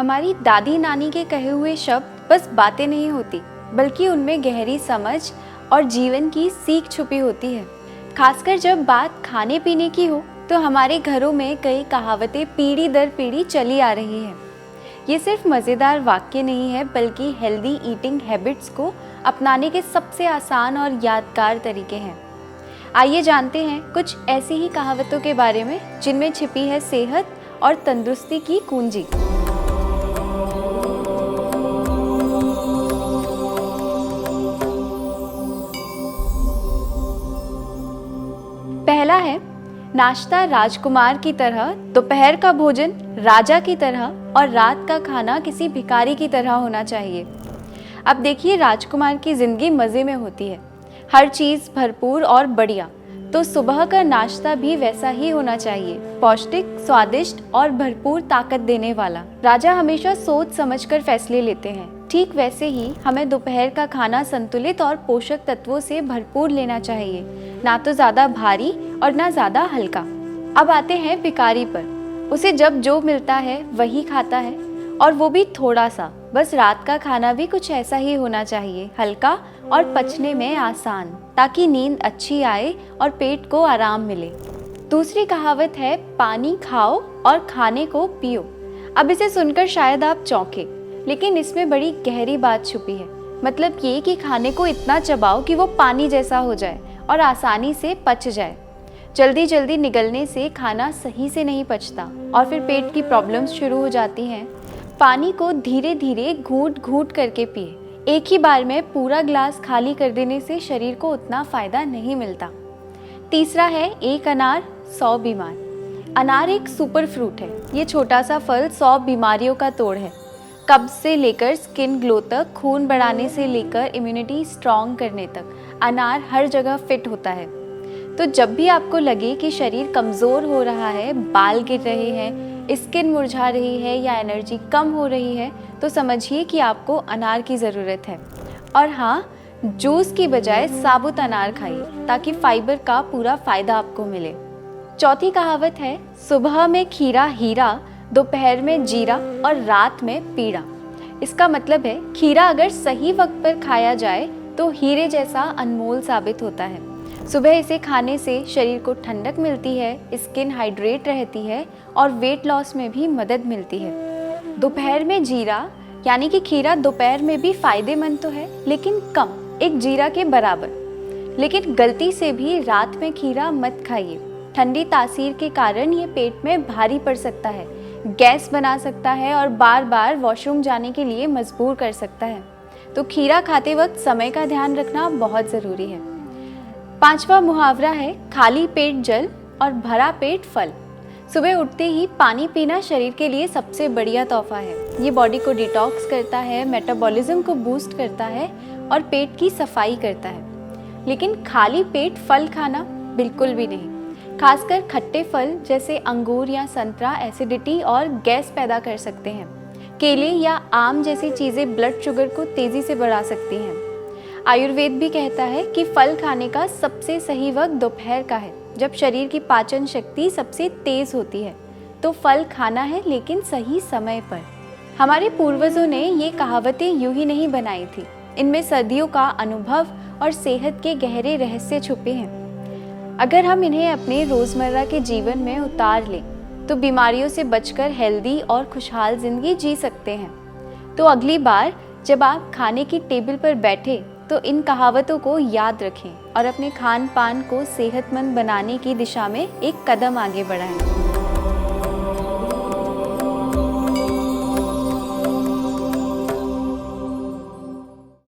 हमारी दादी नानी के कहे हुए शब्द बस बातें नहीं होती, बल्कि उनमें गहरी समझ और जीवन की सीख छुपी होती है। खासकर जब बात खाने पीने की हो तो हमारे घरों में कई कहावतें पीढ़ी दर पीढ़ी चली आ रही हैं। ये सिर्फ मज़ेदार वाक्य नहीं है, बल्कि हेल्दी ईटिंग हैबिट्स को अपनाने के सबसे आसान और यादगार तरीके हैं। आइए जानते हैं कुछ ऐसी ही कहावतों के बारे में जिनमें छिपी है सेहत और तंदुरुस्ती की कुंजी। पहला है, नाश्ता राजकुमार की तरह, दोपहर का भोजन राजा की तरह और रात का खाना किसी भिखारी की तरह होना चाहिए। अब देखिए, राजकुमार की जिंदगी मज़े में होती है, हर चीज़ भरपूर और बढ़िया। तो सुबह का नाश्ता भी वैसा ही होना चाहिए, पौष्टिक, स्वादिष्ट और भरपूर ताकत देने वाला। राजा हमेशा सोच समझकर फैसले लेते हैं। ठीक वैसे ही हमें दोपहर का खाना संतुलित और पोषक तत्वों से भरपूर लेना चाहिए, ना तो ज़्यादा भारी और ना ज़्यादा हल्का। अब आते हैं भिखारी पर। उसे जब जो मिलता है वही खाता है, और वो भी थोड़ा सा। बस रात का खाना भी कुछ ऐसा ही होना चाहिए, हल्का और पचने में आसान, ताकि नींद अच्छी आए और पेट को आराम मिले। दूसरी कहावत है, पानी खाओ और खाने को पियो। अब इसे सुनकर शायद आप चौंके, लेकिन इसमें बड़ी गहरी बात छुपी है। मतलब ये कि खाने को इतना चबाओ कि वो पानी जैसा हो जाए और आसानी से पच जाए। जल्दी जल्दी निगलने से खाना सही से नहीं पचता और फिर पेट की प्रॉब्लम्स शुरू हो जाती हैं। पानी को धीरे धीरे घूंट घूंट करके पिए। एक ही बार में पूरा ग्लास खाली कर देने से शरीर को उतना फ़ायदा नहीं मिलता। तीसरा है, एक अनार 100 बीमार। अनार एक सुपर फ्रूट है। ये छोटा सा फल 100 बीमारियों का तोड़ है। कब्ज से लेकर स्किन ग्लो तक, खून बढ़ाने से लेकर इम्यूनिटी स्ट्रॉन्ग करने तक, अनार हर जगह फिट होता है। तो जब भी आपको लगे कि शरीर कमज़ोर हो रहा है, बाल गिर रहे हैं, स्किन मुरझा रही है या एनर्जी कम हो रही है, तो समझिए कि आपको अनार की ज़रूरत है। और हाँ, जूस की बजाय साबुत अनार खाइए, ताकि फाइबर का पूरा फ़ायदा आपको मिले। चौथी कहावत है, सुबह में खीरा हीरा, दोपहर में जीरा और रात में पीड़ा। इसका मतलब है, खीरा अगर सही वक्त पर खाया जाए तो हीरे जैसा अनमोल साबित होता है। सुबह इसे खाने से शरीर को ठंडक मिलती है, स्किन हाइड्रेट रहती है और वेट लॉस में भी मदद मिलती है। दोपहर में जीरा यानी कि खीरा दोपहर में भी फायदेमंद तो है, लेकिन कम, एक जीरा के बराबर। लेकिन गलती से भी रात में खीरा मत खाइए। ठंडी तासीर के कारण ये पेट में भारी पड़ सकता है, गैस बना सकता है और बार बार वॉशरूम जाने के लिए मजबूर कर सकता है। तो खीरा खाते वक्त समय का ध्यान रखना बहुत ज़रूरी है। पांचवा मुहावरा है, खाली पेट जल और भरा पेट फल। सुबह उठते ही पानी पीना शरीर के लिए सबसे बढ़िया तोहफा है। ये बॉडी को डिटॉक्स करता है, मेटाबॉलिज्म को बूस्ट करता है और पेट की सफाई करता है। लेकिन खाली पेट फल खाना बिल्कुल भी नहीं। खासकर खट्टे फल जैसे अंगूर या संतरा एसिडिटी और गैस पैदा कर सकते हैं। केले या आम जैसी चीज़ें ब्लड शुगर को तेज़ी से बढ़ा सकती हैं। आयुर्वेद भी कहता है कि फल खाने का सबसे सही वक्त दोपहर का है, जब शरीर की पाचन शक्ति सबसे तेज होती है। तो फल खाना है, लेकिन सही समय पर। हमारे पूर्वजों ने ये कहावतें यूं ही नहीं बनाई थी। इनमें सदियों का अनुभव और सेहत के गहरे रहस्य छुपे हैं। अगर हम इन्हें अपने रोज़मर्रा के जीवन में उतार लें तो बीमारियों से बचकर हेल्दी और खुशहाल जिंदगी जी सकते हैं। तो अगली बार जब आप खाने की टेबल पर बैठे तो इन कहावतों को याद रखें और अपने खान पान को सेहतमंद बनाने की दिशा में एक कदम आगे बढ़ाएं।